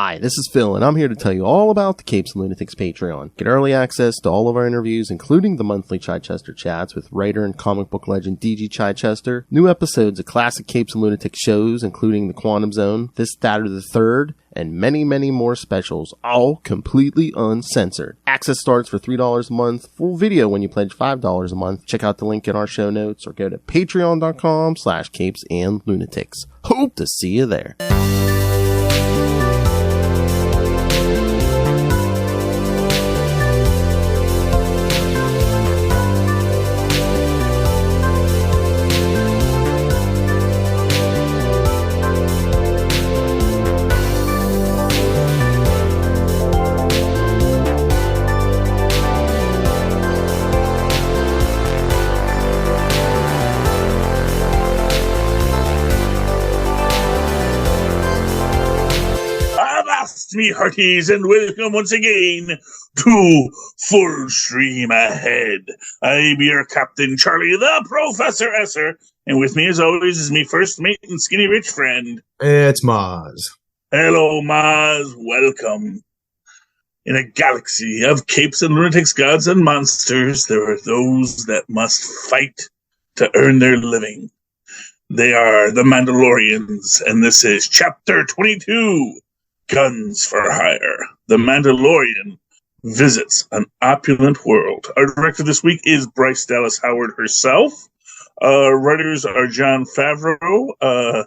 Hi, this is Phil, and I'm here to tell you all about the Capes and Lunatics Patreon. Get early access to all of our interviews, including the monthly Chichester chats with writer and comic book legend D.G. Chichester, new episodes of classic Capes and Lunatics shows, including The Quantum Zone, This, That, or the Third, and many, many more specials, all completely uncensored. Access starts for $3 a month, full video when you pledge $5 a month. Check out the link in our show notes or go to patreon.com/CapesandLunatics. Hope to see you there. Me hearties, and welcome once again to Full Stream Ahead. I'm your Captain Charlie, the Professor Esser, and with me as always is me first mate and skinny rich friend. It's Mozz. Hello, Mozz. Welcome. In a galaxy of capes and lunatics, gods and monsters, there are those that must fight to earn their living. They are the Mandalorians, and this is Chapter 22. Guns for Hire. The Mandalorian visits an opulent world. Our director this week is Bryce Dallas Howard herself. Writers are Jon Favreau,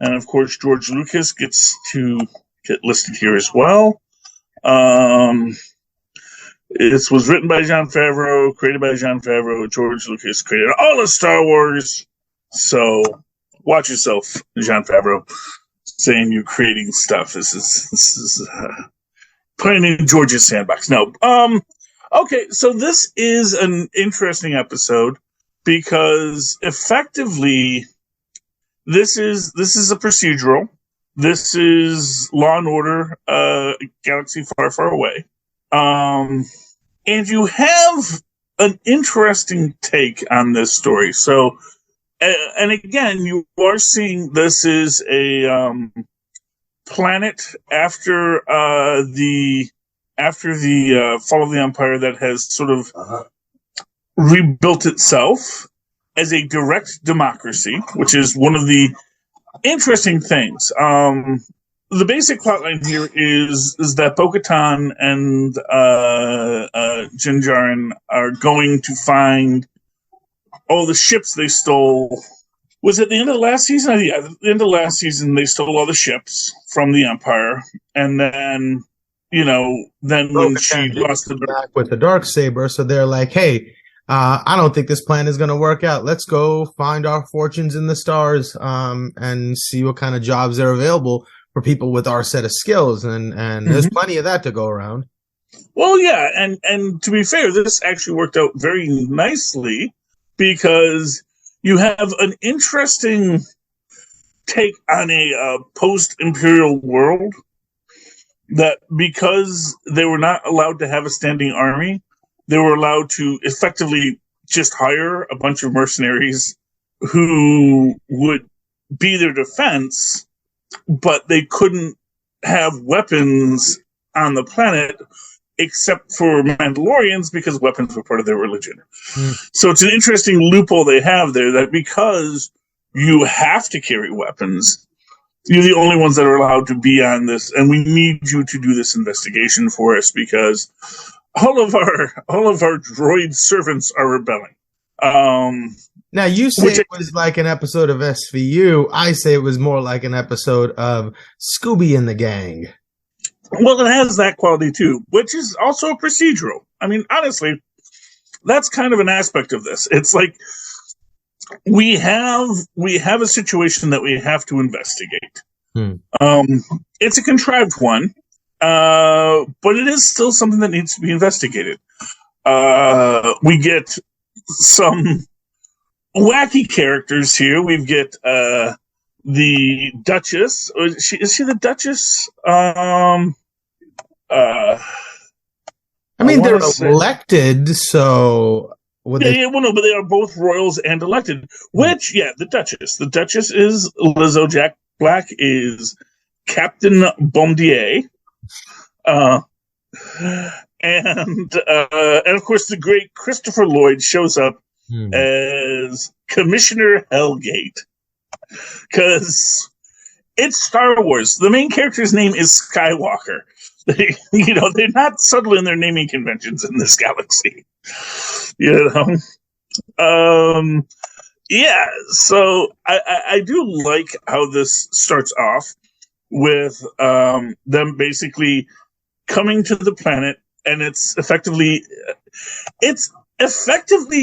and of course George Lucas gets to get listed here as well. It was written by Jon Favreau, created by Jon Favreau. George Lucas created all of Star Wars. So watch yourself, Jon Favreau. Saying you're creating stuff. This is playing in George's sandbox. No. Okay, so this is an interesting episode because effectively this is a procedural. This is Law and Order, Galaxy Far, Far Away. And you have an interesting take on this story. So and again, you are seeing this is a planet after the fall of the Empire that has sort of rebuilt itself as a direct democracy, which is one of the interesting things. The basic plotline here is that Bo-Katan and Din Djarin are going to find all the ships they stole. Was it the end of the last season? Yeah, at the end of last season, they stole all the ships from the Empire. And then, when she lost the back with the Darksaber, so they're like, hey, I don't think this plan is going to work out. Let's go find our fortunes in the stars and see what kind of jobs are available for people with our set of skills. And there's plenty of that to go around. Well, yeah. And to be fair, this actually worked out very nicely, because you have an interesting take on a post-imperial world that, because they were not allowed to have a standing army, they were allowed to effectively just hire a bunch of mercenaries who would be their defense, but they couldn't have weapons on the planet except for Mandalorians, because weapons were part of their religion. So it's an interesting loophole they have there, that because you have to carry weapons, you're the only ones that are allowed to be on this, and we need you to do this investigation for us because all of our droid servants are rebelling. Now, you say it was like an episode of SVU. I say it was more like an episode of Scooby and the Gang. Well, it has that quality too, which is also a procedural. I mean, honestly, that's kind of an aspect of this. It's like we have a situation that we have to investigate. It's a contrived one, but it is still something that needs to be investigated. We get some wacky characters here. We get the Duchess. Is she the Duchess? I mean, they're elected, so... Well, no, but they are both royals and elected. Which, the Duchess. The Duchess is Lizzo. Jack Black is Captain Bombardier, and of course the great Christopher Lloyd shows up as Commissioner Hellgate, because it's Star Wars. The main character's name is Skywalker. They're not subtle in their naming conventions in this galaxy. Yeah, so I do like how this starts off with them basically coming to the planet, and it's effectively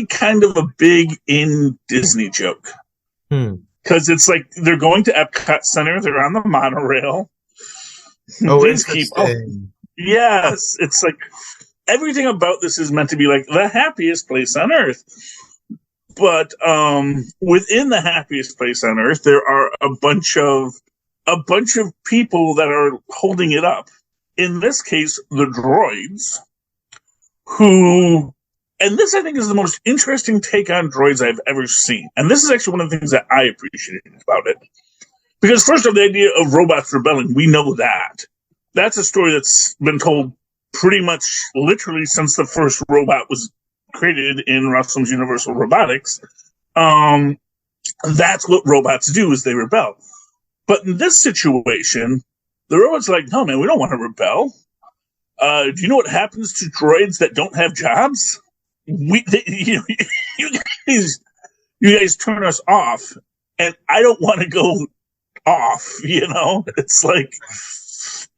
kind of a big in Disney joke. Because it's like they're going to Epcot Center, they're on the monorail. Oh, interesting. Yes, it's like everything about this is meant to be like the happiest place on Earth. But within the happiest place on Earth, there are a bunch of people that are holding it up. In this case, the droids, who, and this I think is the most interesting take on droids I've ever seen. And this is actually one of the things that I appreciated about it. Because first off, the idea of robots rebelling, we know that. That's a story that's been told pretty much literally since the first robot was created in Russell's Universal Robotics. That's what robots do, is they rebel. But in this situation, the robots are like, no, man, we don't want to rebel. Do you know what happens to droids that don't have jobs? You guys turn us off, and I don't want to go off. It's like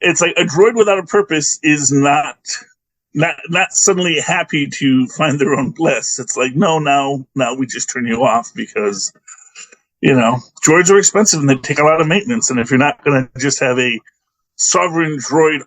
a droid without a purpose is not suddenly happy to find their own bliss. It's like, no, now we just turn you off because droids are expensive and they take a lot of maintenance. And if you're not going to just have a sovereign droid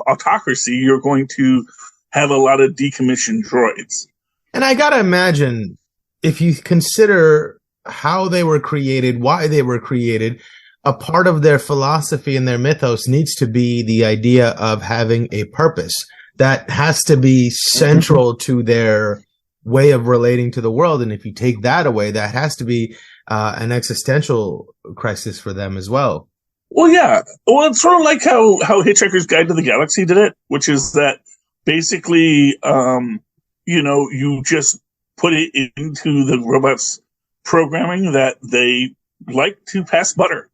autocracy, you're going to have a lot of decommissioned droids. And I gotta imagine, if you consider how they were created, why they were created, a part of their philosophy and their mythos needs to be the idea of having a purpose. That has to be central to their way of relating to the world. And if you take that away, that has to be an existential crisis for them as well. Well, yeah. Well, it's sort of like how Hitchhiker's Guide to the Galaxy did it, which is that basically, you just put it into the robots' programming that they like to pass butter.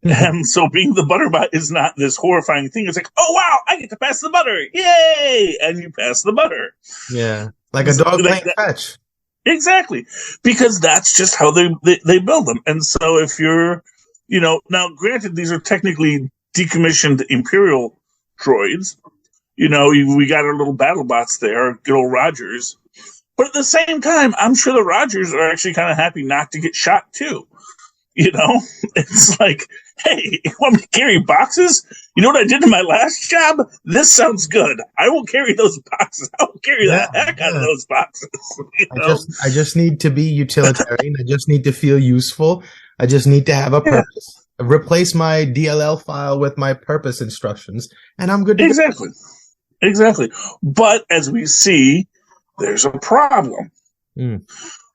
And so being the butterbot is not this horrifying thing. It's like, oh, wow, I get to pass the butter. Yay! And you pass the butter. Yeah. Like a dog playing fetch. Exactly. Because that's just how they build them. And so if you're, now granted, these are technically decommissioned Imperial droids. We got our little battle bots there, good old Rogers. But at the same time, I'm sure the Rogers are actually kind of happy not to get shot too. It's like, hey, you want me to carry boxes? You know what I did in my last job? This sounds good. I will carry those boxes. I will carry the heck out of those boxes. I just need to be utilitarian. I just need to feel useful. I just need to have a purpose. Replace my DLL file with my purpose instructions, and I'm good to go. Exactly. But as we see, there's a problem.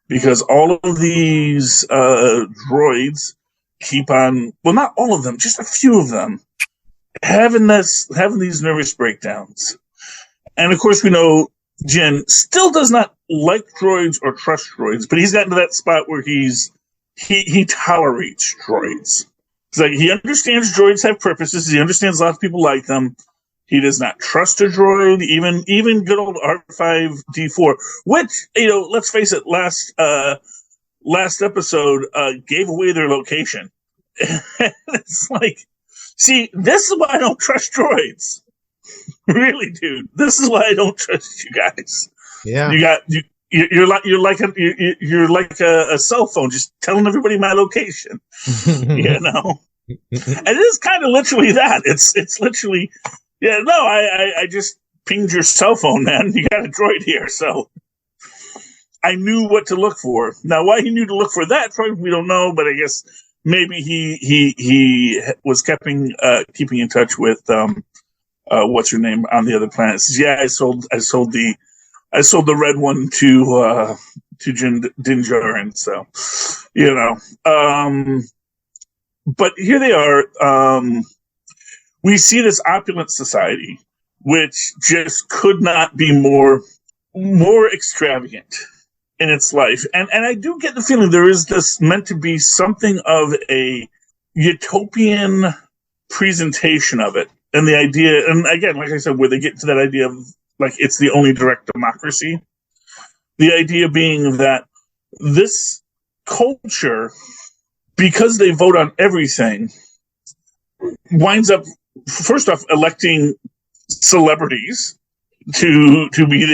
Because all of these droids keep on, well, not all of them, just a few of them, having these nervous breakdowns. And of course, we know Jin still does not like droids or trust droids, but he's gotten to that spot where he tolerates droids. It's like he understands droids have purposes. He understands a lot of people like them. He does not trust a droid, even good old R5-D4, which, let's face it, last episode gave away their location. It's like, see, this is why I don't trust droids. Really, dude. This is why I don't trust you guys. Yeah. You're like a cell phone, just telling everybody my location. And it is kind of literally that. It's literally. Yeah, no, I just pinged your cell phone, man. You got a droid here, so I knew what to look for. Now, why he knew to look for that droid, we don't know, but I guess maybe he was keeping in touch with what's her name on the other planets. Yeah, I sold the red one to Din Djarin, so but here they are. We see this opulent society, which just could not be more extravagant in its life. And I do get the feeling there is this meant to be something of a utopian presentation of it. And the idea, and again, like I said, where they get to that idea of like it's the only direct democracy. The idea being that this culture, because they vote on everything, winds up first off electing celebrities to be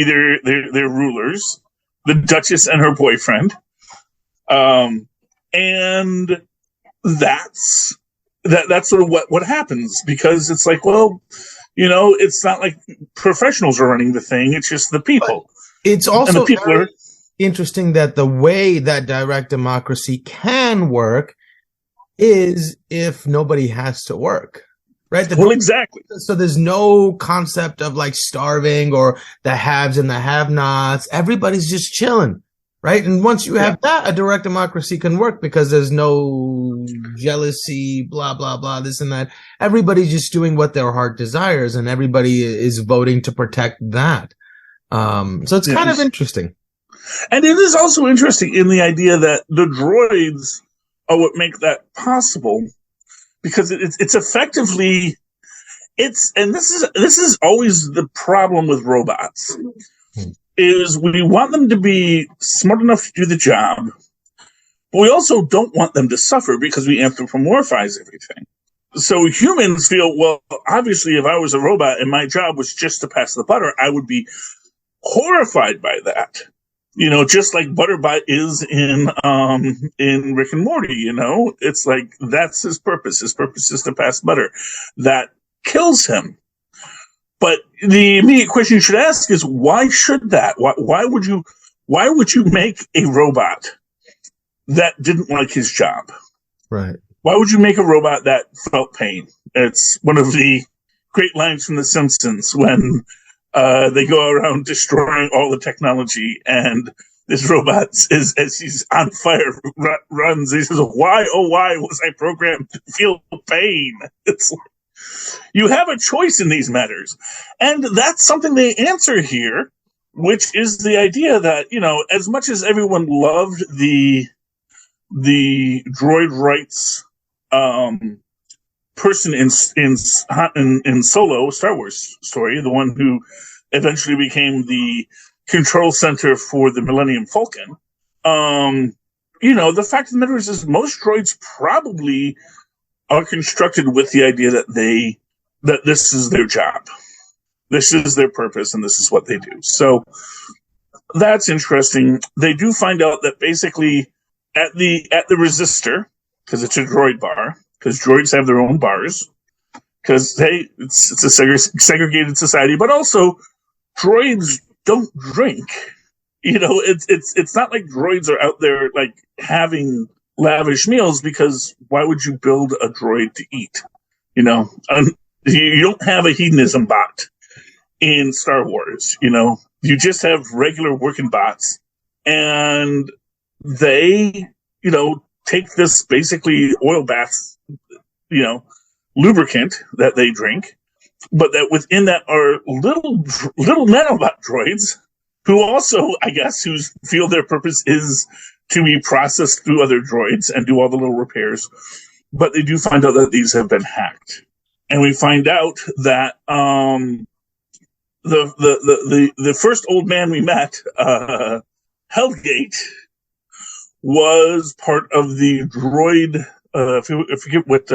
their rulers, the Duchess and her boyfriend, and that's sort of what happens, because it's like, well, it's not like professionals are running the thing; it's just the people. But it's also and the people are interesting that the way that direct democracy can work is if nobody has to work. Right. Well, exactly. So there's no concept of like starving or the haves and the have-nots. Everybody's just chilling. Right. And once you have that, a direct democracy can work because there's no jealousy, blah, blah, blah, this and that. Everybody's just doing what their heart desires, and everybody is voting to protect that. So it's kind of interesting. And it is also interesting in the idea that the droids are what make that possible. Because it's effectively, and this is always the problem with robots, is we want them to be smart enough to do the job, but we also don't want them to suffer because we anthropomorphize everything. So humans feel, well, obviously if I was a robot and my job was just to pass the butter, I would be horrified by that. Just like Butterbot is in Rick and Morty, it's like, that's his purpose. His purpose is to pass butter. That kills him. But the immediate question you should ask is, why should that? Why would you make a robot that didn't like his job? Right. Why would you make a robot that felt pain? It's one of the great lines from The Simpsons when they go around destroying all the technology, and this robot is, as he's on fire, runs. He says, "Why, oh why was I programmed to feel pain?" It's like, you have a choice in these matters, and that's something they answer here, which is the idea that as much as everyone loved the droid rights person in Solo, Star Wars story, the one who eventually became the control center for the Millennium Falcon. The fact of the matter is most droids probably are constructed with the idea that this is their job, this is their purpose, and this is what they do. So that's interesting. They do find out that basically at the resistor, because it's a droid bar, because droids have their own bars, because it's a segregated society, but also droids don't drink. It's not like droids are out there like having lavish meals, because why would you build a droid to eat? You don't have a hedonism bot in Star Wars. You just have regular working bots, and they take this basically oil bath, lubricant that they drink, but that within that are little nanobot droids who also, I guess, who feel their purpose is to be processed through other droids and do all the little repairs. But they do find out that these have been hacked, and we find out that the first old man we met, Hellgate, was part of the droid. I forget what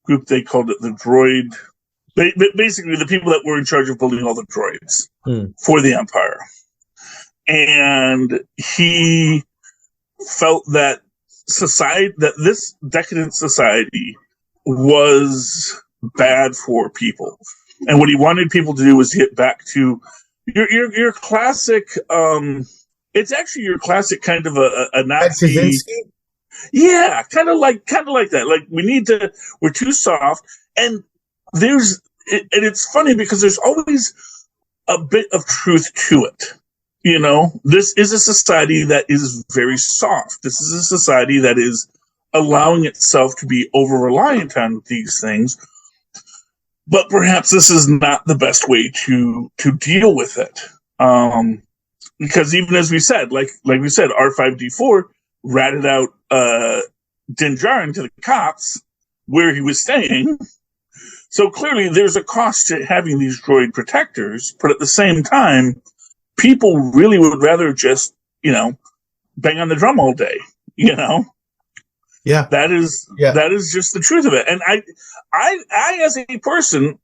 group they called it. The droid. Basically, the people that were in charge of building all the droids for the Empire. And he felt that this decadent society was bad for people. And what he wanted people to do was get back to your classic, it's actually your classic kind of a Nazi. Yeah, kind of like that. Like we're too soft. And it's funny because there's always a bit of truth to it. This is a society that is very soft. This is a society that is allowing itself to be over-reliant on these things. But perhaps this is not the best way to deal with it. Because even as we said, like we said, R5D4 ratted out Din Djarin to the cops where he was staying. So clearly there's a cost to having these droid protectors, but at the same time, people really would rather just, bang on the drum all day, Yeah. That is just the truth of it. And I as a person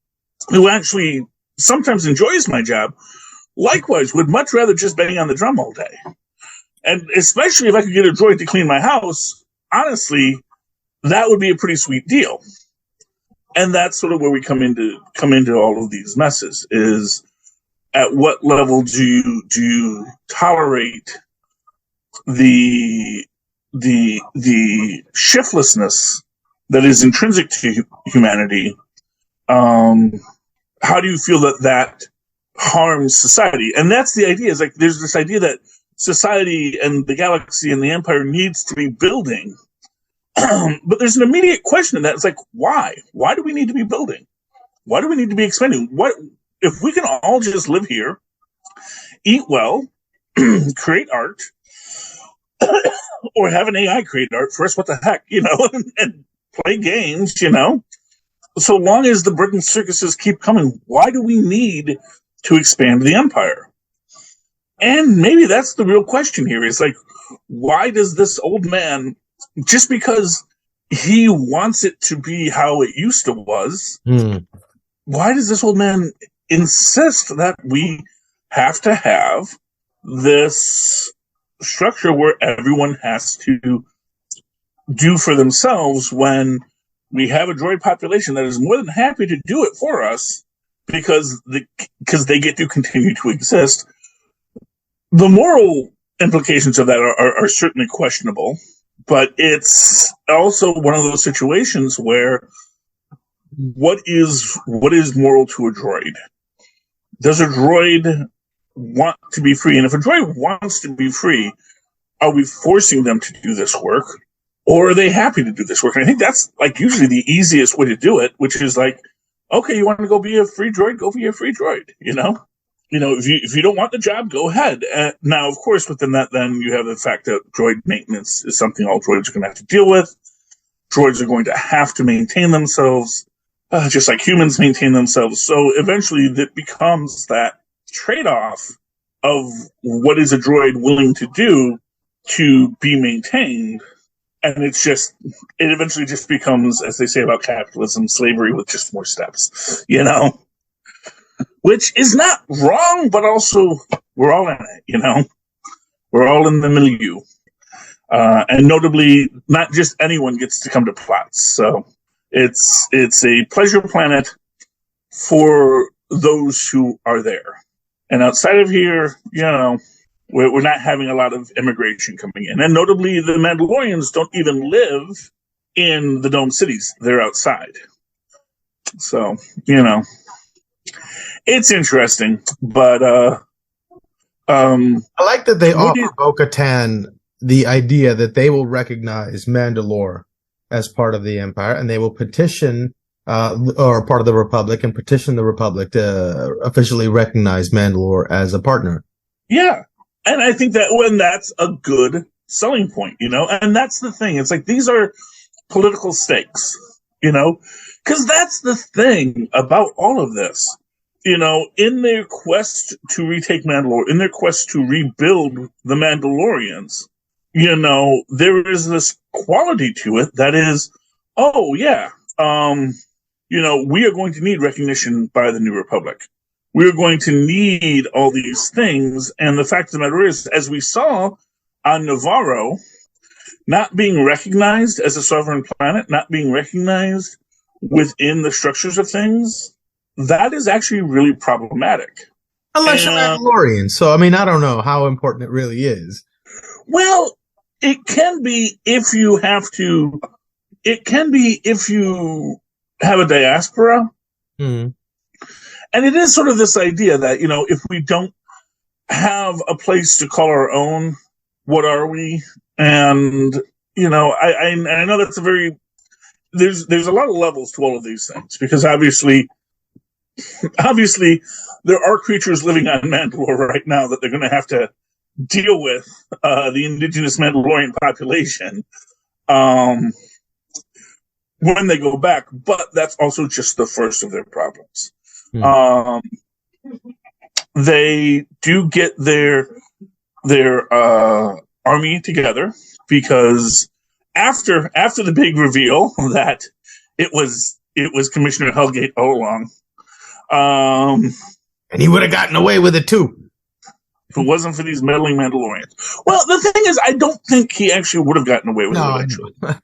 who actually sometimes enjoys my job, likewise would much rather just bang on the drum all day. And especially if I could get a droid to clean my house, honestly, that would be a pretty sweet deal. And that's sort of where we come into all of these messes, is at what level do you tolerate the shiftlessness that is intrinsic to humanity? How do you feel that harms society? And that's the idea, is like there's this idea that society and the galaxy and the empire needs to be building. But there's an immediate question in that. It's like, why? Why do we need to be building? Why do we need to be expanding? What if we can all just live here, eat well, create art, or have an AI create art for us? What the heck, and play games, So long as the Britain circuses keep coming, why do we need to expand the empire? And maybe that's the real question here. Is like, why does this old man, just because he wants it to be how it used to was, why does this old man insist that we have to have this structure where everyone has to do for themselves, when we have a droid population that is more than happy to do it for us because they get to continue to exist? The moral implications of that are certainly questionable, but it's also one of those situations where what is moral to a droid? Does a droid want to be free? And if a droid wants to be free, are we forcing them to do this work, or are they happy to do this work? And I think that's like usually the easiest way to do it, which is like, okay, you want to go be a free droid, go be a free droid, if you don't want the job, go ahead. Now, of course, within that, then you have the fact that droid maintenance is something all droids are going to have to deal with. Droids are going to have to maintain themselves, just like humans maintain themselves. So eventually it becomes that trade-off of what is a droid willing to do to be maintained. And it eventually just becomes, as they say about capitalism, slavery with just more steps, which is not wrong, but also we're all in it, we're all in the milieu. And notably, not just anyone gets to come to Platts. So it's a pleasure planet for those who are there. And outside of here, we're not having a lot of immigration coming in. And notably, the Mandalorians don't even live in the domed cities. They're outside. So, it's interesting. But I like that they offer Bo-Katan the idea that they will recognize Mandalore as part of the Empire, and they will petition or part of the Republic, and petition the Republic to officially recognize Mandalore as a partner. Yeah. And I think that's a good selling point, and that's the thing. It's like, these are political stakes, because that's the thing about all of this, in their quest to retake Mandalore, in their quest to rebuild the Mandalorians, there is this quality to it that is, we are going to need recognition by the New Republic. We're going to need all these things. And the fact of the matter is, as we saw on Navarro, not being recognized as a sovereign planet, not being recognized within the structures of things, that is actually really problematic. Unless you're Mandalorian. So, I don't know how important it really is. Well, it can be if you have to. It can be if you have a diaspora. Mm-hmm. And it is sort of this idea that, if we don't have a place to call our own, what are we? And, I know that's a very there's a lot of levels to all of these things, because obviously there are creatures living on Mandalore right now that they're going to have to deal with, the indigenous Mandalorian population, when they go back. But that's also just the first of their problems. They do get their army together, because after the big reveal that it was Commissioner Hellgate all along, and he would have gotten away with it too if it wasn't for these meddling Mandalorians. Well, the thing is, I don't think he actually would have gotten away with it eventually. I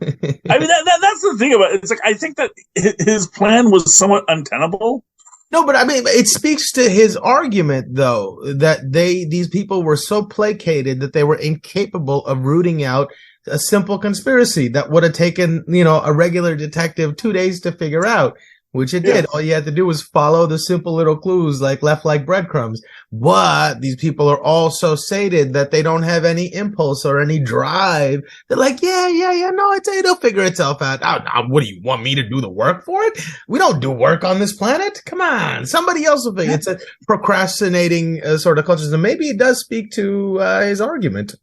mean, that's the thing about it. It's like, I think that his plan was somewhat untenable. No, but I mean, it speaks to his argument, though, that these people were so placated that they were incapable of rooting out a simple conspiracy that would have taken, a regular detective 2 days to figure out, which it did. All you had to do was follow the simple little clues left like breadcrumbs. But these people are all so sated that they don't have any impulse or any drive. They're like, yeah, no, it'll figure itself out. Oh, what do you want me to do the work for it? We don't do work on this planet. Come on. Somebody else will figure it. It's a procrastinating sort of culture. So maybe it does speak to his argument.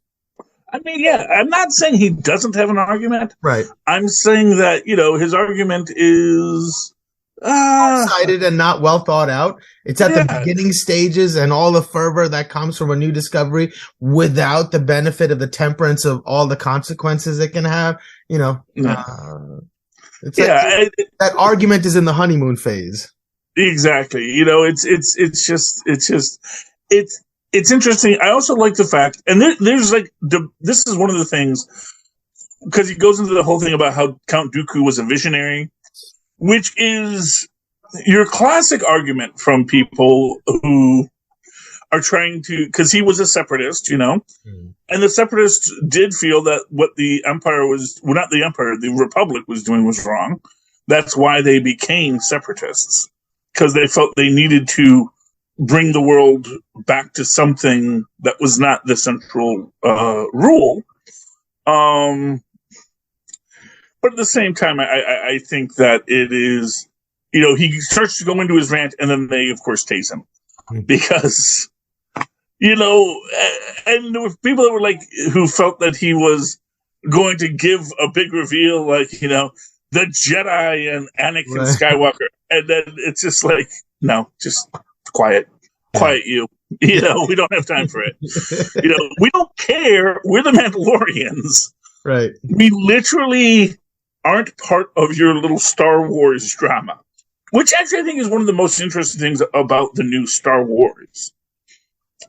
I mean, yeah, I'm not saying he doesn't have an argument. Right. I'm saying that, his argument is cited and not well thought out. It's at the beginning stages, and all the fervor that comes from a new discovery without the benefit of the temperance of all the consequences it can have. That argument is in the honeymoon phase. Exactly. It's interesting. I also like the fact, and there's this is one of the things, because he goes into the whole thing about how Count Dooku was a visionary, which is your classic argument from people who are trying to, because he was a separatist, and the separatists did feel that what the Empire not the Empire, the Republic was doing was wrong. That's why they became separatists, because they felt they needed to bring the world back to something that was not the central rule. But at the same time, I think that it is, he starts to go into his rant, and then they, of course, tase him. Because, and there were people that were who felt that he was going to give a big reveal, the Jedi and Anakin Skywalker. And then it's just no, just quiet you. We don't have time for it. We don't care. We're the Mandalorians. Right. We literally aren't part of your little Star Wars drama, which actually I think is one of the most interesting things about the new Star Wars,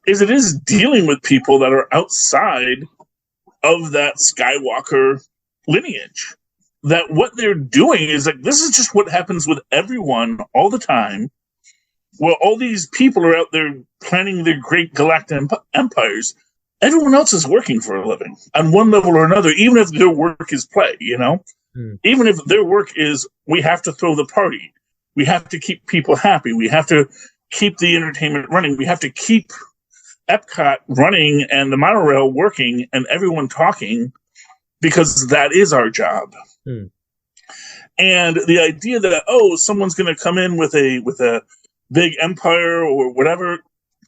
is it is dealing with people that are outside of that Skywalker lineage. That what they're doing is this is just what happens with everyone all the time. Well, all these people are out there planning their great galactic empires. Everyone else is working for a living on one level or another, even if their work is play, Even if their work is, we have to throw the party. We have to keep people happy. We have to keep the entertainment running. We have to keep Epcot running and the monorail working and everyone talking, because that is our job. And the idea that, someone's going to come in with a big empire or whatever,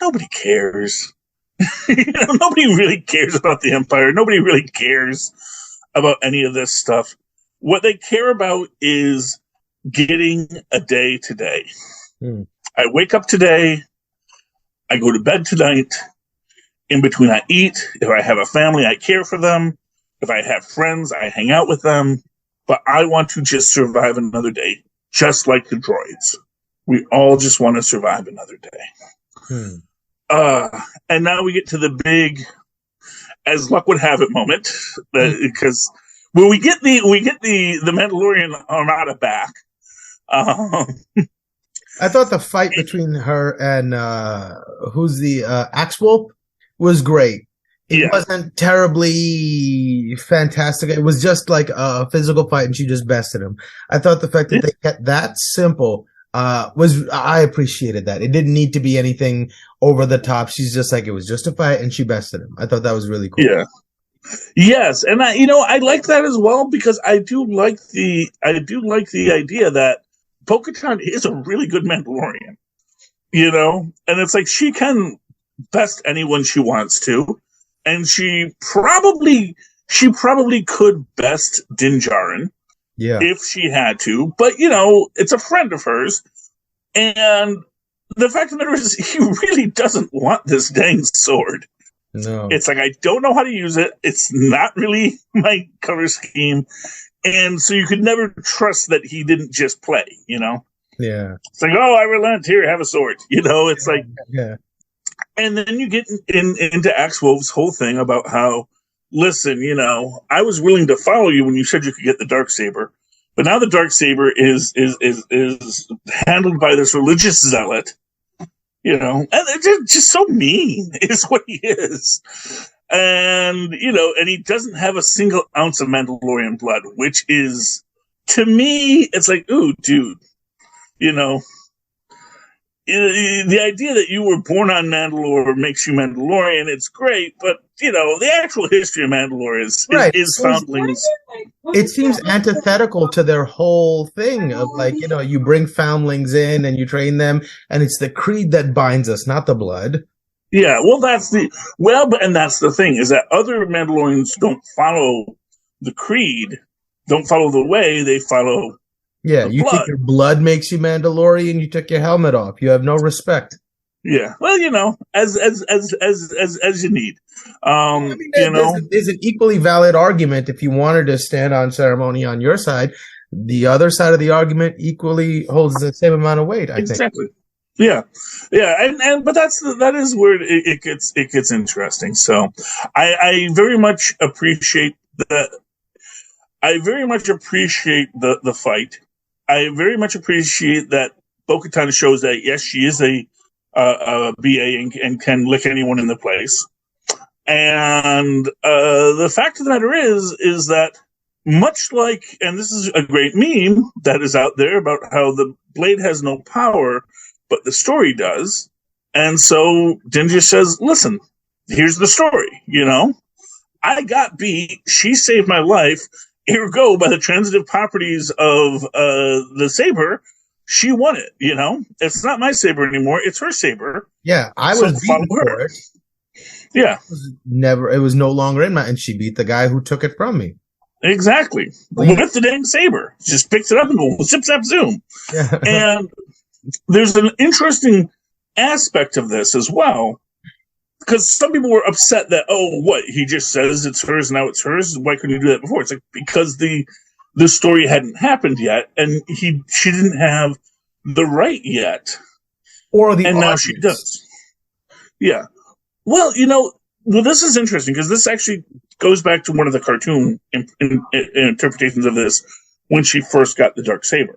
nobody cares. Nobody really cares about the Empire. Nobody really cares about any of this stuff. What they care about is getting a day today. I wake up today. I go to bed tonight. In between, I eat. If I have a family, I care for them. If I have friends, I hang out with them. But I want to just survive another day, just like the droids. We all just want to survive another day. And now we get to the big, as luck would have it, moment, because when we get the Mandalorian Armada back. I thought the fight between her and who's the Axwolf was great. It wasn't terribly fantastic. It was just like a physical fight, and she just bested him. I thought the fact that they kept that simple I appreciated that. It didn't need to be anything over the top. She's just it was just a fight, and she bested him. I thought that was really cool. Yeah. Yes, and I like that as well because I do like the idea that Bo-Katan is a really good Mandalorian, and it's like she can best anyone she wants to, and she probably could best Din Djarin, if she had to, but it's a friend of hers, and the fact of the matter is he really doesn't want this dang sword. No. It's like, I don't know how to use it. It's not really my color scheme. And so you could never trust that he didn't just play, Yeah. It's like, oh, I relent. Here, have a sword. It's like... Yeah. And then you get into Axe Wolf's whole thing about how, listen, I was willing to follow you when you said you could get the Darksaber. But now the Darksaber is handled by this religious zealot. And they're just so mean is what he is. And, and he doesn't have a single ounce of Mandalorian blood, which is, to me, it's like, ooh, dude, the idea that you were born on Mandalore makes you Mandalorian. It's great, but the actual history of Mandalore is foundlings. It seems antithetical to their whole thing of like, you bring foundlings in and you train them, and it's the creed that binds us, not the blood. Yeah, well, that's the thing is that other Mandalorians don't follow the creed, don't follow the way, they follow. Yeah, you think your blood makes you Mandalorian, you took your helmet off. You have no respect. Yeah, well, as you need. There's an equally valid argument if you wanted to stand on ceremony on your side. The other side of the argument equally holds the same amount of weight, I think. Exactly. Yeah, but that is where it gets interesting. So, I very much appreciate that. I very much appreciate the fight. I very much appreciate that Bo-Katan shows that, yes, she is a BA and can lick anyone in the place. And the fact of the matter is that much like, and this is a great meme that is out there about how the blade has no power, but the story does. And so Din just says, listen, here's the story, I got beat. She saved my life. Ergo, by the transitive properties of the saber, she won it. It's not my saber anymore; it's her saber. Yeah, I was beaten for it. Yeah, it was no longer in my, and she beat the guy who took it from me. Exactly, with the dang saber, just picks it up and goes zip zap zoom. Yeah. And there's an interesting aspect of this as well. Because some people were upset that, he just says it's hers, now it's hers. Why couldn't you do that before? It's like, because the story hadn't happened yet, and she didn't have the right yet. Or the and audience. Now she does. Yeah. Well, this is interesting, because this actually goes back to one of the cartoon interpretations of this when she first got the Darksaber.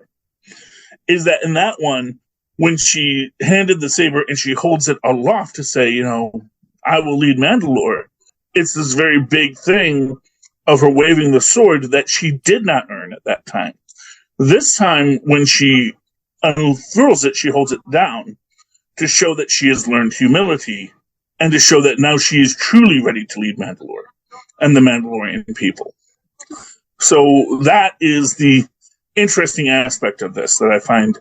Is that in that one, when she handed the saber and she holds it aloft to say, I will lead Mandalore, it's this very big thing of her waving the sword that she did not earn at that time. This time, when she unfurls it, she holds it down to show that she has learned humility and to show that now she is truly ready to lead Mandalore and the Mandalorian people. So that is the interesting aspect of this that I find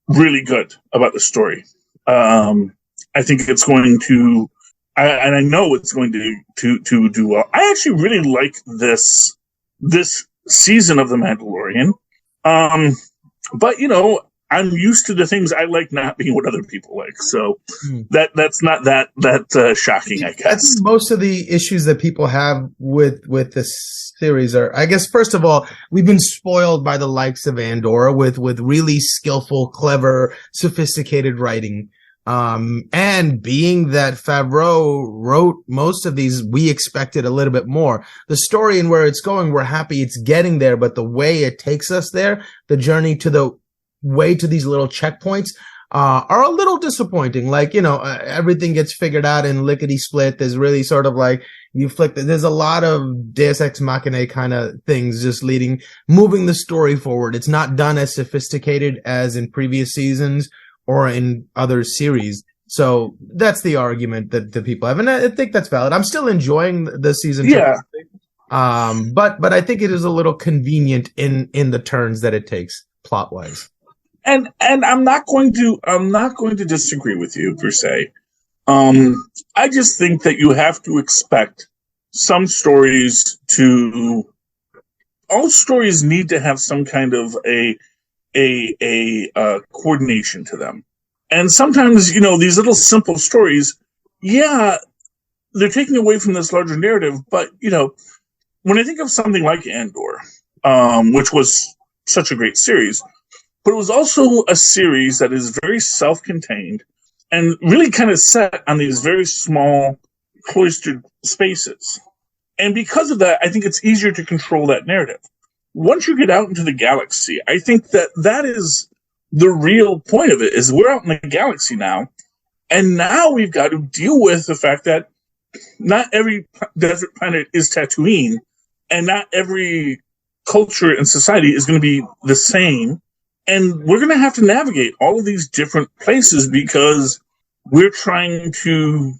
really good about the story. I think it's going to, and I know it's going to do well. I actually really like this season of The Mandalorian. But I'm used to the things I like not being what other people like. So that's not that shocking, I guess. I think most of the issues that people have with this series are, I guess, first of all, we've been spoiled by the likes of Andor with really skillful, clever, sophisticated writing. And being that Favreau wrote most of these, we expected a little bit more. The story and where it's going, we're happy it's getting there, but the way it takes us there, the journey to the way to these little checkpoints, are a little disappointing. Like, everything gets figured out in lickety split. There's really sort of like, there's a lot of Deus Ex Machina kind of things just moving the story forward. It's not done as sophisticated as in previous seasons or in other series. So that's the argument that the people have, and I think that's valid. I'm still enjoying the season. Yeah. But I think it is a little convenient in the turns that it takes plot wise. And I'm not going to disagree with you per se. I just think that you have to expect some stories all stories need to have some kind of a coordination to them. And sometimes, these little simple stories, they're taking away from this larger narrative. But, when I think of something like Andor, which was such a great series, but it was also a series that is very self-contained and really kind of set on these very small, cloistered spaces. And because of that, I think it's easier to control that narrative. Once you get out into the galaxy, I think that is the real point of it, is we're out in the galaxy now, and now we've got to deal with the fact that not every desert planet is Tatooine, and not every culture and society is going to be the same. And we're going to have to navigate all of these different places because we're trying to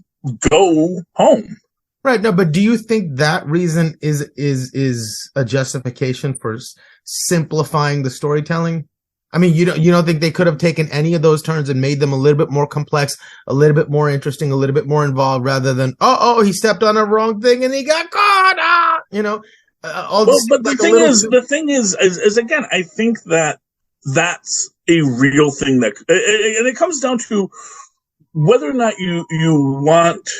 go home. Right. No, but do you think that reason is a justification for simplifying the storytelling? I mean, you don't think they could have taken any of those turns and made them a little bit more complex, a little bit more interesting, a little bit more involved, rather than he stepped on a wrong thing and he got caught. But the thing is again, I think that's a real thing and it comes down to whether or not you want.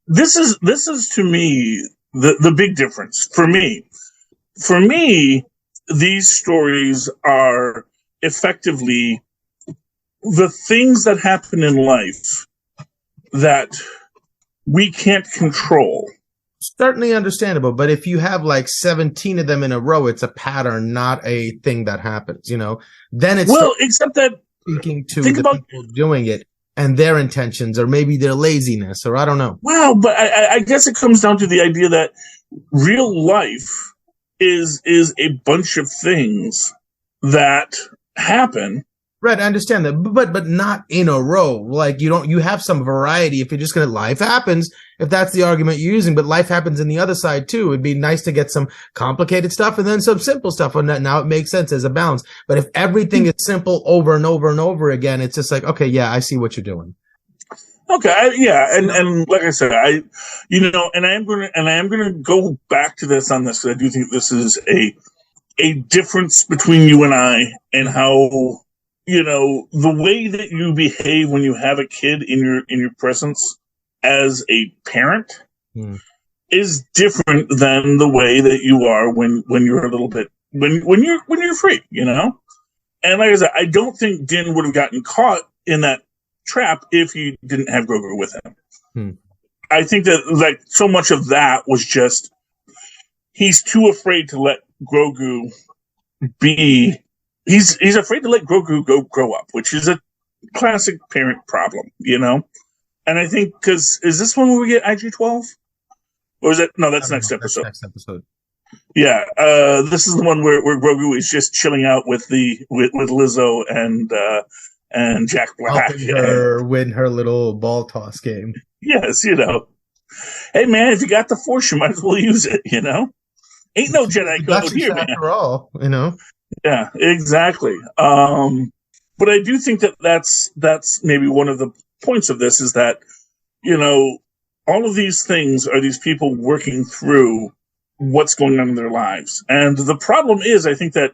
This is to me the big difference for me. For me, these stories are effectively the things that happen in life that we can't control. Certainly understandable, but if you have like 17 of them in a row, it's a pattern, not a thing that happens, then it's except that speaking to the people doing it and their intentions, or maybe their laziness, or I don't know. Well, but I guess it comes down to the idea that real life is a bunch of things that happen. Right, I understand that, but not in a row. Like you have some variety. If you're just life happens, if that's the argument you're using, but life happens in the other side too. It'd be nice to get some complicated stuff and then some simple stuff on that. Now it makes sense as a balance. But if everything is simple over and over and over again, it's just like, okay, yeah, I see what you're doing. Okay, and like I said, I am gonna go back to this on this, because I do think this is a difference between you and I, and how the way that you behave when you have a kid in your presence as a parent is different than the way that you are when you're a little bit when you're free, And like I said, I don't think Din would have gotten caught in that trap if he didn't have Grogu with him. I think that so much of that was just he's too afraid to let Grogu be. He's afraid to let Grogu grow up, which is a classic parent problem, And I think is this one where we get IG-12, or is it? No, that's next episode. Next episode. Yeah, this is the one where Grogu is just chilling out with Lizzo and Jack Black, helping her win her little ball toss game. Yes, Hey man, if you got the Force, you might as well use it. Ain't no Jedi code here, man. After all, Yeah, exactly. But I do think that's maybe one of the points of this, is that, all of these things are these people working through what's going on in their lives. And the problem is, I think that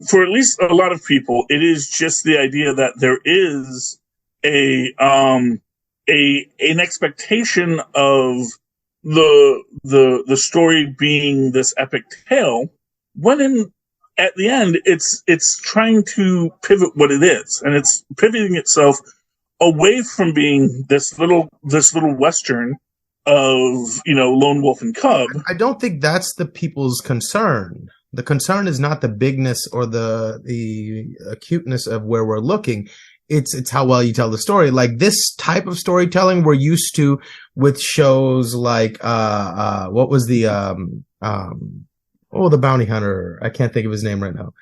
for at least a lot of people, it is just the idea that there is an expectation of the story being this epic tale, when at the end, it's trying to pivot what it is, and it's pivoting itself away from being this little Western of lone wolf and cub. I don't think that's the people's concern. The concern is not the bigness or the acuteness of where we're looking. It's how well you tell the story. Like this type of storytelling we're used to with shows like what was the bounty hunter? I can't think of his name right now.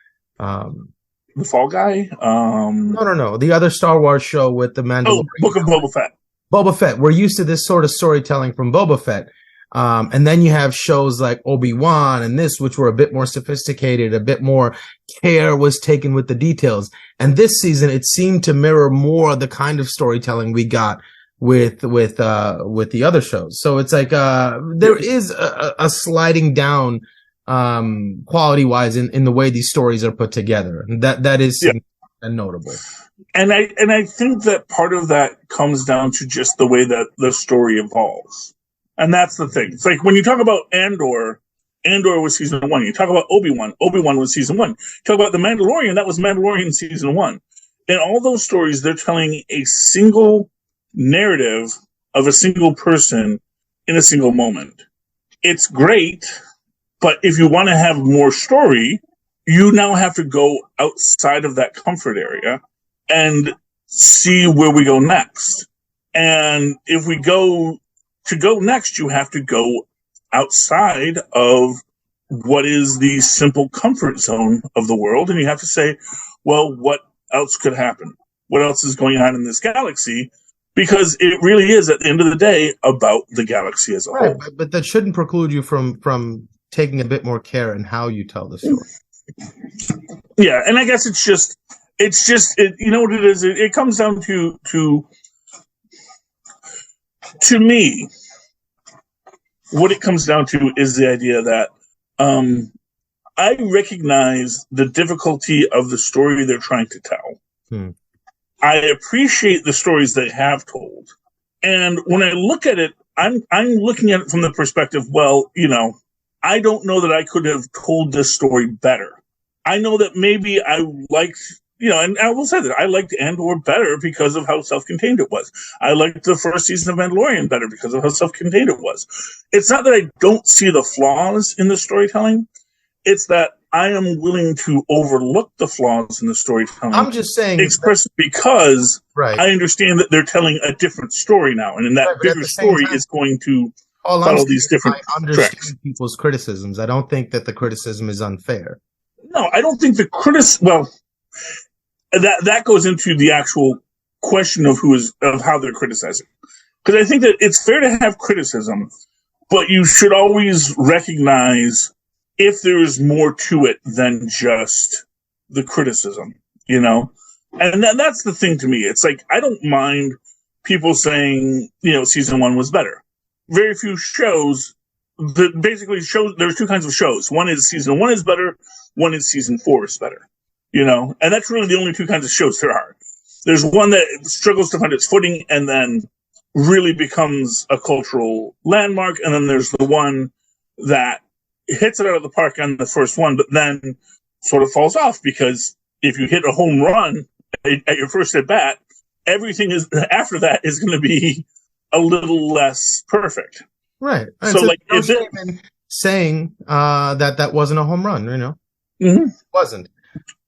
the Fall Guy. No. The other Star Wars show with the Mandalorian. Book of Boba Fett. Boba Fett. We're used to this sort of storytelling from Boba Fett. And then you have shows like Obi-Wan and this, which were a bit more sophisticated, a bit more care was taken with the details. And this season, it seemed to mirror more the kind of storytelling we got with the other shows. So it's like, there is a sliding down, quality wise in the way these stories are put together. That is notable. And I think that part of that comes down to just the way that the story evolves. And that's the thing. It's like when you talk about Andor was season 1. You talk about Obi-Wan was season 1. You talk about The Mandalorian, that was Mandalorian season 1. In all those stories, they're telling a single narrative of a single person in a single moment. It's great, but if you want to have more story, you now have to go outside of that comfort area and see where we go next. And if we go next, you have to go outside of what is the simple comfort zone of the world. And you have to say, well, what else could happen? What else is going on in this galaxy? Because it really is, at the end of the day, about the galaxy as a whole. But that shouldn't preclude you from taking a bit more care in how you tell the story. Yeah, and I guess it's just you know what it is? It comes down to me, what it comes down to is the idea that I recognize the difficulty of the story they're trying to tell. I appreciate the stories they have told. And when I look at it, I'm looking at it from the perspective, well, you know, I don't know that I could have told this story better. I know that maybe I liked, you know, and I will say that I liked Andor better because of how self-contained it was. I liked the first season of Mandalorian better because of how self-contained it was. It's not that I don't see the flaws in the storytelling. It's that I am willing to overlook the flaws in the storytelling. I'm just saying, because I understand that they're telling a different story now, and in that bigger story is going to follow these different tracks. I understand people's criticisms. I don't think that the criticism is unfair. No, I don't think well, that goes into the actual question of how they're criticizing. Because I think that it's fair to have criticism, but you should always recognize if there is more to it than just the criticism, you know? And that's the thing to me. It's like, I don't mind people saying, you know, season 1 was better. Very few shows that basically show there's two kinds of shows. One is season 1 is better. One is season 4 is better, you know? And that's really the only two kinds of shows there are. There's one that struggles to find its footing and then really becomes a cultural landmark. And then there's the one that hits it out of the park on the first one, but then sort of falls off because if you hit a home run at your first at bat, everything is after that is going to be a little less perfect. Right. So like, saying that wasn't a home run, you know, It wasn't.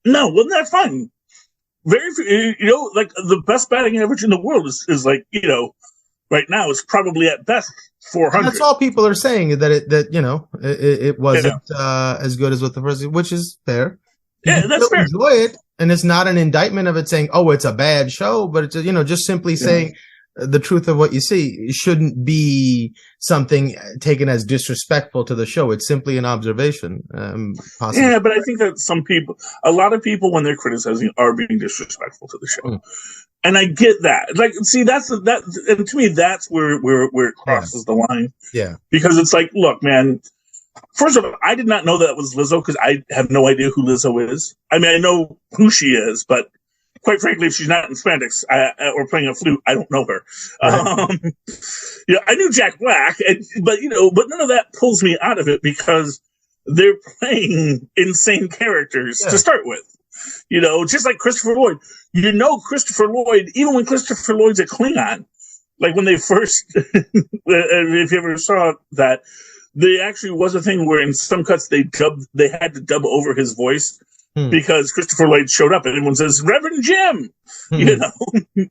No, well, that's fine. Very few, you know, like the best batting average in the world is like, you know, right now it's probably at best 400. That's all people are saying, that you know it wasn't as good as what the first, which is fair. Yeah, that's fair. Enjoy it, and it's not an indictment of it saying, "Oh, it's a bad show," but it's, you know, just simply saying the truth of what you see shouldn't be something taken as disrespectful to the show. It's simply an observation. Possibly. Yeah, but I think that a lot of people, when they're criticizing, are being disrespectful to the show. And I get that. Like, see, and to me, that's where it crosses the line. Yeah. Because it's like, look, man, first of all, I did not know that was Lizzo because I have no idea who Lizzo is. I mean, I know who she is, but quite frankly, if she's not in spandex or playing a flute, I don't know her. Right. You know, I knew Jack Black, but none of that pulls me out of it because they're playing insane characters to start with. You know, just like Christopher Lloyd. You know Christopher Lloyd, even when Christopher Lloyd's a Klingon, like when they first, if you ever saw that, there actually was a thing where in some cuts they had to dub over his voice because Christopher Lloyd showed up and everyone says, Reverend Jim! You know,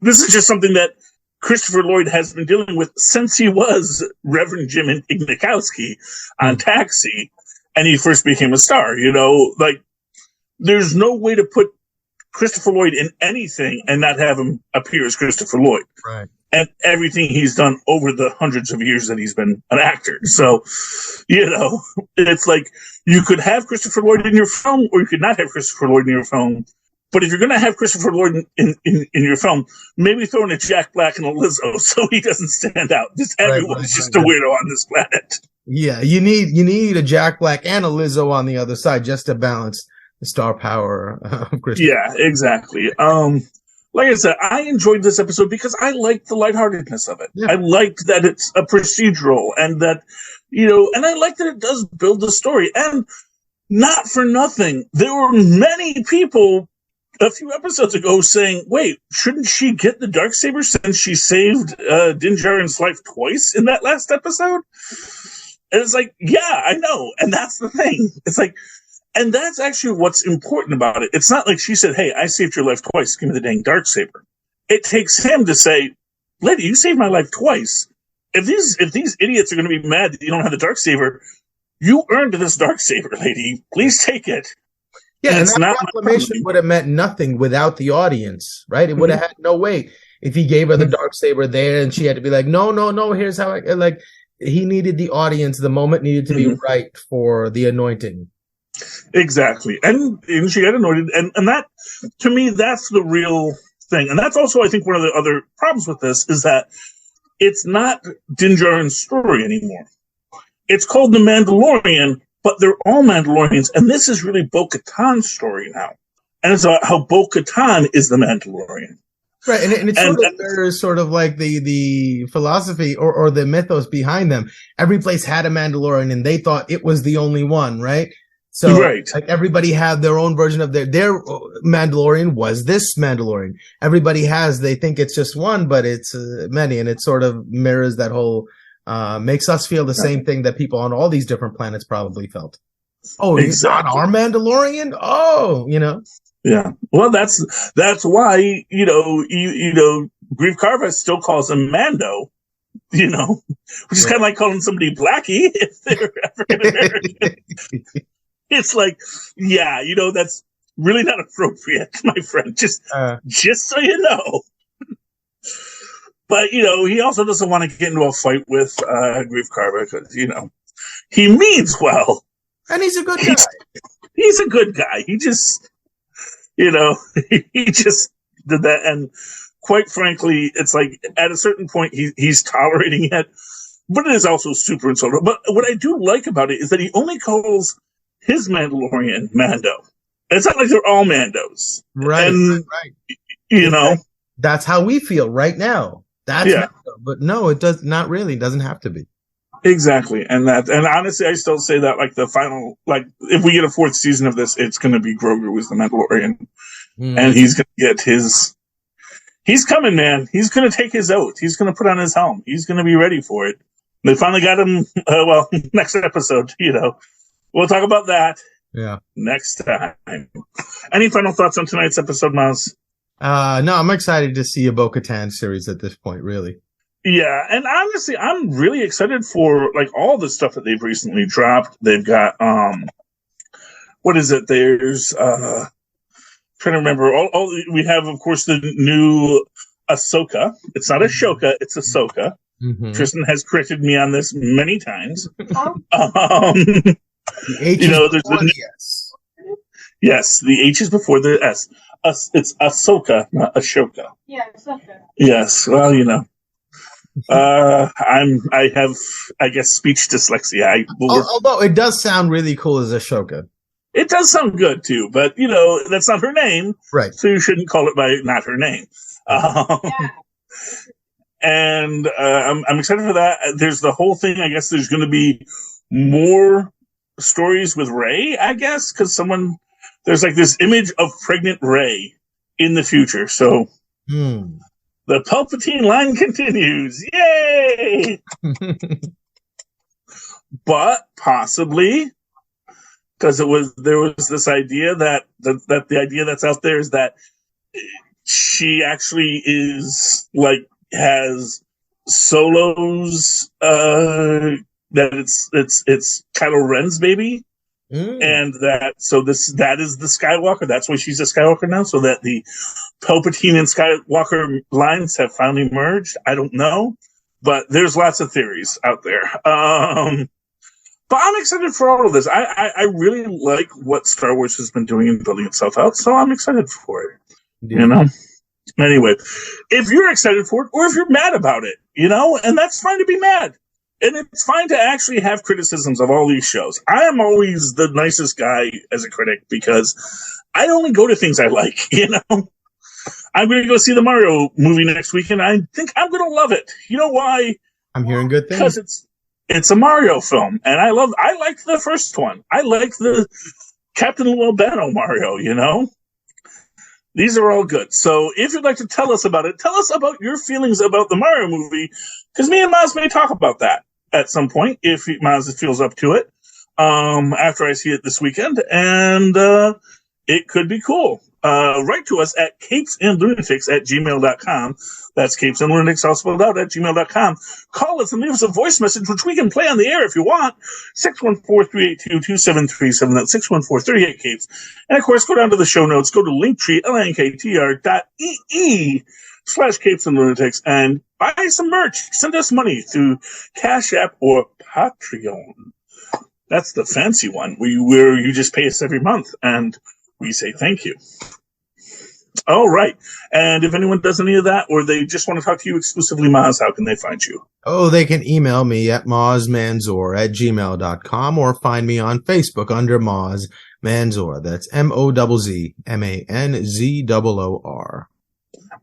this is just something that Christopher Lloyd has been dealing with since he was Reverend Jim Ignikowski on Taxi and he first became a star, you know, like, there's no way to put Christopher Lloyd in anything and not have him appear as Christopher Lloyd. Right. And everything he's done over the hundreds of years that he's been an actor. So, it's like you could have Christopher Lloyd in your film or you could not have Christopher Lloyd in your film. But if you're going to have Christopher Lloyd in your film, maybe throw in a Jack Black and a Lizzo so he doesn't stand out. Everyone's just a weirdo on this planet. Yeah, you need a Jack Black and a Lizzo on the other side just to balance the star power of Christopher. Yeah, exactly. Like I said, I enjoyed this episode because I liked the lightheartedness of it. Yeah. I liked that it's a procedural and that, and I like that it does build the story. And not for nothing, there were many people a few episodes ago saying, wait, shouldn't she get the Darksaber since she saved Din Djarin's life twice in that last episode? And it's like, yeah, I know. And that's the thing. It's like, and that's actually what's important about it. It's not like she said, hey, I saved your life twice. Give me the dang Darksaber. It takes him to say, lady, you saved my life twice. If these idiots are going to be mad that you don't have the Darksaber, you earned this Darksaber, lady. Please take it. Yeah, and that proclamation would have meant nothing without the audience, right? It would have had no weight if he gave her the Darksaber there and she had to be like, no, here's how he needed the audience. The moment needed to be right for the anointing. Exactly. And she got anointed. And that, to me, that's the real thing. And that's also, I think, one of the other problems with this is that it's not Din Djarin's story anymore. It's called The Mandalorian, but they're all Mandalorians. And this is really Bo-Katan's story now. And it's about how Bo-Katan is the Mandalorian. Right, and it's sort of like the philosophy or the mythos behind them. Every place had a Mandalorian, and they thought it was the only one, right? So, like, everybody had their own version of their Mandalorian was this Mandalorian. Everybody they think it's just one, but it's many, and it sort of mirrors that whole, makes us feel the same thing that people on all these different planets probably felt. Oh, exactly. He's not our Mandalorian? Oh, Yeah. Well, that's why, Grief Karva still calls him Mando, which is kind of like calling somebody Blackie if they're African American. It's like, yeah, that's really not appropriate, my friend. Just so you know. But, he also doesn't want to get into a fight with Grief Karva because, he means well. And he's a good guy. He's a good guy. He just, he just did that. And quite frankly, it's like at a certain point, he's tolerating it. But it is also super insulting. But what I do like about it is that he only calls his Mandalorian Mando. It's not like they're all Mandos. Right. And, right. That's how we feel right now. Mando. But no, it does not really. It doesn't have to be. Exactly. And honestly, I still say that the final, if we get a fourth season of this, it's going to be Grogu as the Mandalorian. And he's going to get he's coming, man. He's going to take his oath. He's going to put on his helm. He's going to be ready for it. They finally got him, next episode, We'll talk about that next time. Any final thoughts on tonight's episode, Mozz? No, I'm excited to see a Bo-Katan series at this point, really. Yeah, and honestly, I'm really excited for all the stuff that they've recently dropped. They've got what is it? There's trying to remember. All we have, of course, the new Ahsoka. It's not Ashoka, it's Ahsoka. Mm-hmm. Tristan has corrected me on this many times. The H is there's before the S. Yes, the H is before the S. It's Ahsoka, not Ashoka. Yeah, Ahsoka. Yes, well, I have, I guess, speech dyslexia. Although it does sound really cool as Ashoka. It does sound good too, but that's not her name, right? So you shouldn't call it by not her name. And I'm excited for that. There's the whole thing. I guess there's going to be more stories with Rey. I guess because there's this image of pregnant Rey in the future. So. The Palpatine line continues. Yay! But possibly, because there was this idea that the idea that's out there is that she actually is has Solo's that it's Kylo Ren's baby. And that is the Skywalker. That's why she's a Skywalker now, so that the Palpatine and Skywalker lines have finally merged. I don't know, but there's lots of theories out there. But I'm excited for all of this. I really like what Star Wars has been doing in building itself out, so I'm excited for it. Yeah. You know? Anyway, if you're excited for it, or if you're mad about it, you know, and that's fine to be mad. And it's fine to actually have criticisms of all these shows. I am always the nicest guy as a critic because I only go to things I like, you know? I'm going to go see the Mario movie next week, and I think I'm going to love it. You know why? I'm hearing good things. Because it's a Mario film, and I liked the first one. I like the Captain Lou Albano Mario, you know? These are all good. So if you'd like to tell us about it, tell us about your feelings about the Mario movie, because me and Mozz may talk about that at some point, if Mozz feels up to it, after I see it this weekend, and it could be cool. Write to us at CapesandLunatics@gmail.com. That's CapesandLunatics, all spelled out, @gmail.com. Call us and leave us a voice message, which we can play on the air if you want. 614-382-2737. That's 614-38-CAPES. And of course, go down to the show notes. Go to Linktree, linktr.ee/CapesandLunatics, and buy some merch. Send us money through Cash App or Patreon. That's the fancy one, where you just pay us every month, and we say thank you. All right. And if anyone does any of that, or they just want to talk to you exclusively, Mozz, how can they find you? Oh, they can email me at mozzmanzor@gmail.com, or find me on Facebook under Mozz Manzor. That's MOZZMANZOOR.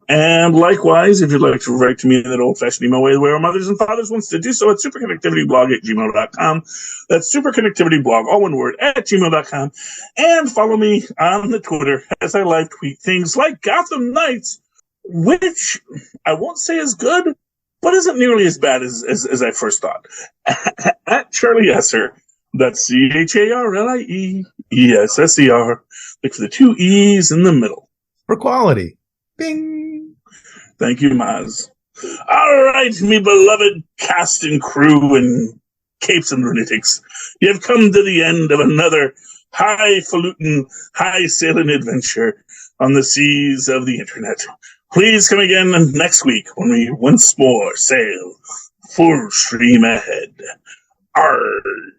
And likewise, if you'd like to write to me in that old-fashioned email way where our mothers and fathers wants to do so, at superconnectivityblog@gmail.com. That's superconnectivityblog, all one word, @gmail.com. And follow me on the Twitter as I live tweet things like Gotham Knights, which I won't say is good, but isn't nearly as bad as I first thought. At Charlie Esser. That's CharlieEsser. Look for the two E's in the middle. For quality. Bing! Thank you, Mozz. All right, me beloved cast and crew and Capes and Lunatics. You've come to the end of another highfalutin, high-sailing adventure on the seas of the internet. Please come again next week when we once more sail full stream ahead. Arrgh.